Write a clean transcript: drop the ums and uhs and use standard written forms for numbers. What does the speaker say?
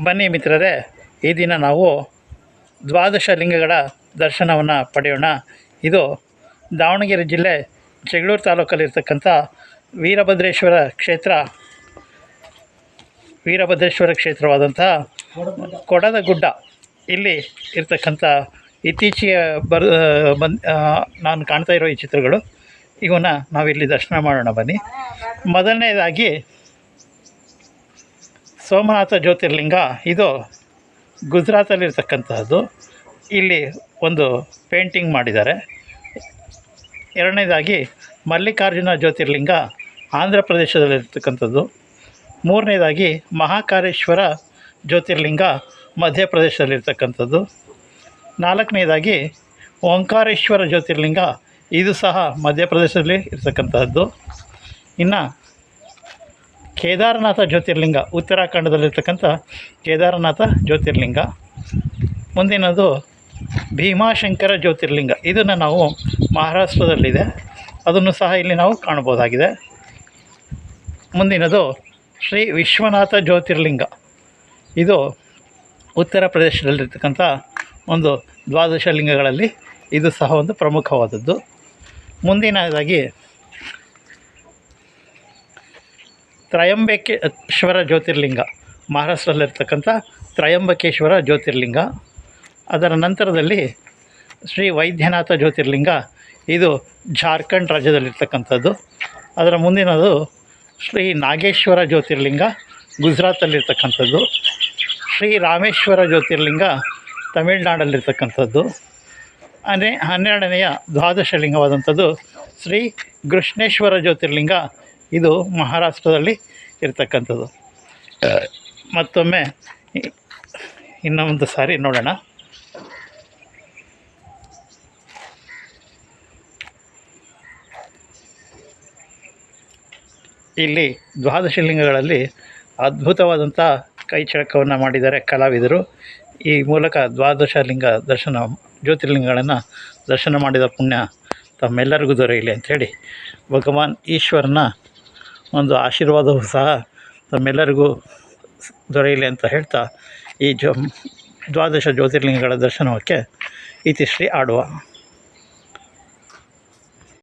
ಬನ್ನಿ ಮಿತ್ರರೇ, ಈ ದಿನ ನಾವು ದ್ವಾದಶ ಲಿಂಗಗಳ ದರ್ಶನವನ್ನು ಪಡೆಯೋಣ. ಇದು ದಾವಣಗೆರೆ ಜಿಲ್ಲೆ ಜಗಳೂರು ತಾಲೂಕಲ್ಲಿರ್ತಕ್ಕಂಥ ವೀರಭದ್ರೇಶ್ವರ ಕ್ಷೇತ್ರವಾದಂಥ ಕೊಡದಗುಡ್ಡ ಇಲ್ಲಿ ಇರ್ತಕ್ಕಂಥ ಇತ್ತೀಚೆಗೆ ನಾನು ಕಾಣ್ತಾ ಇರೋ ಈ ಚಿತ್ರಗಳು, ಇವನ್ನ ನಾವಿಲ್ಲಿ ದರ್ಶನ ಮಾಡೋಣ ಬನ್ನಿ. ಮೊದಲನೇದಾಗಿ ಸೋಮನಾಥ ಜ್ಯೋತಿರ್ಲಿಂಗ, ಇದು ಗುಜರಾತಲ್ಲಿರ್ತಕ್ಕಂಥದ್ದು. ಇಲ್ಲಿ ಒಂದು ಪೇಂಟಿಂಗ್ ಮಾಡಿದ್ದಾರೆ. ಎರಡನೇದಾಗಿ ಮಲ್ಲಿಕಾರ್ಜುನ ಜ್ಯೋತಿರ್ಲಿಂಗ, ಆಂಧ್ರ ಪ್ರದೇಶದಲ್ಲಿರ್ತಕ್ಕಂಥದ್ದು. ಮೂರನೇದಾಗಿ ಮಹಾಕಾಲೇಶ್ವರ ಜ್ಯೋತಿರ್ಲಿಂಗ, ಮಧ್ಯಪ್ರದೇಶದಲ್ಲಿರ್ತಕ್ಕಂಥದ್ದು. ನಾಲ್ಕನೇದಾಗಿ ಓಂಕಾರೇಶ್ವರ ಜ್ಯೋತಿರ್ಲಿಂಗ, ಇದು ಸಹ ಮಧ್ಯಪ್ರದೇಶದಲ್ಲಿ ಇರ್ತಕ್ಕಂಥದ್ದು. ಇನ್ನು ಕೇದಾರನಾಥ ಜ್ಯೋತಿರ್ಲಿಂಗ, ಉತ್ತರಾಖಂಡದಲ್ಲಿರ್ತಕ್ಕಂಥ ಕೇದಾರನಾಥ ಜ್ಯೋತಿರ್ಲಿಂಗ. ಮುಂದಿನದು ಭೀಮಾಶಂಕರ ಜ್ಯೋತಿರ್ಲಿಂಗ, ಇದನ್ನು ನಾವು ಮಹಾರಾಷ್ಟ್ರದಲ್ಲಿದೆ, ಅದನ್ನು ಸಹ ಇಲ್ಲಿ ನಾವು ಕಾಣಬಹುದಾಗಿದೆ. ಮುಂದಿನದು ಶ್ರೀ ವಿಶ್ವನಾಥ ಜ್ಯೋತಿರ್ಲಿಂಗ, ಇದು ಉತ್ತರ ಪ್ರದೇಶದಲ್ಲಿರ್ತಕ್ಕಂಥ ಒಂದು ದ್ವಾದಶ ಲಿಂಗಗಳಲ್ಲಿ ಇದು ಸಹ ಒಂದು ಪ್ರಮುಖವಾದದ್ದು. ಮುಂದಿನದಾಗಿ ತ್ರಯಂಬಕೇಶ್ವರ ಜ್ಯೋತಿರ್ಲಿಂಗ, ಮಹಾರಾಷ್ಟ್ರದಲ್ಲಿರ್ತಕ್ಕಂಥ ತ್ರಯಂಬಕೇಶ್ವರ ಜ್ಯೋತಿರ್ಲಿಂಗ. ಅದರ ನಂತರದಲ್ಲಿ ಶ್ರೀ ವೈದ್ಯನಾಥ ಜ್ಯೋತಿರ್ಲಿಂಗ, ಇದು ಜಾರ್ಖಂಡ್ ರಾಜ್ಯದಲ್ಲಿರ್ತಕ್ಕಂಥದ್ದು. ಅದರ ಮುಂದಿನದು ಶ್ರೀ ನಾಗೇಶ್ವರ ಜ್ಯೋತಿರ್ಲಿಂಗ, ಗುಜರಾತಲ್ಲಿರ್ತಕ್ಕಂಥದ್ದು. ಶ್ರೀ ರಾಮೇಶ್ವರ ಜ್ಯೋತಿರ್ಲಿಂಗ, ತಮಿಳುನಾಡಲ್ಲಿರ್ತಕ್ಕಂಥದ್ದು. 12ನೆಯ ದ್ವಾದಶ ಲಿಂಗವಾದಂಥದ್ದು ಶ್ರೀ ಕೃಷ್ಣೇಶ್ವರ ಜ್ಯೋತಿರ್ಲಿಂಗ, ಇದು ಮಹಾರಾಷ್ಟ್ರದಲ್ಲಿ ಇರ್ತಕ್ಕಂಥದ್ದು. ಮತ್ತೊಮ್ಮೆ ಇನ್ನೊಂದು ಸಾರಿ ನೋಡೋಣ. ಇಲ್ಲಿ ದ್ವಾದಶ ಲಿಂಗಗಳಲ್ಲಿ ಅದ್ಭುತವಾದಂಥ ಕೈಚಳಕವನ್ನು ಮಾಡಿದ್ದಾರೆ ಕಲಾವಿದರು. ಈ ಮೂಲಕ ದ್ವಾದಶ ಲಿಂಗ ದರ್ಶನ, ಜ್ಯೋತಿರ್ಲಿಂಗಗಳನ್ನು ದರ್ಶನ ಮಾಡಿದ ಪುಣ್ಯ ತಮ್ಮೆಲ್ಲರಿಗೂ ದೊರೆಯಲಿ ಅಂಥೇಳಿ ಭಗವಾನ್ ಈಶ್ವರನ ಒಂದು ಆಶೀರ್ವಾದವೂ ಸಹ ತಮ್ಮೆಲ್ಲರಿಗೂ ದೊರೆಯಲಿ ಅಂತ ಹೇಳ್ತಾ ಈ ದ್ವಾದಶ ಜ್ಯೋತಿರ್ಲಿಂಗಗಳ ದರ್ಶನಕ್ಕೆ ಇತಿಶ್ರೀ ಆಡುವ.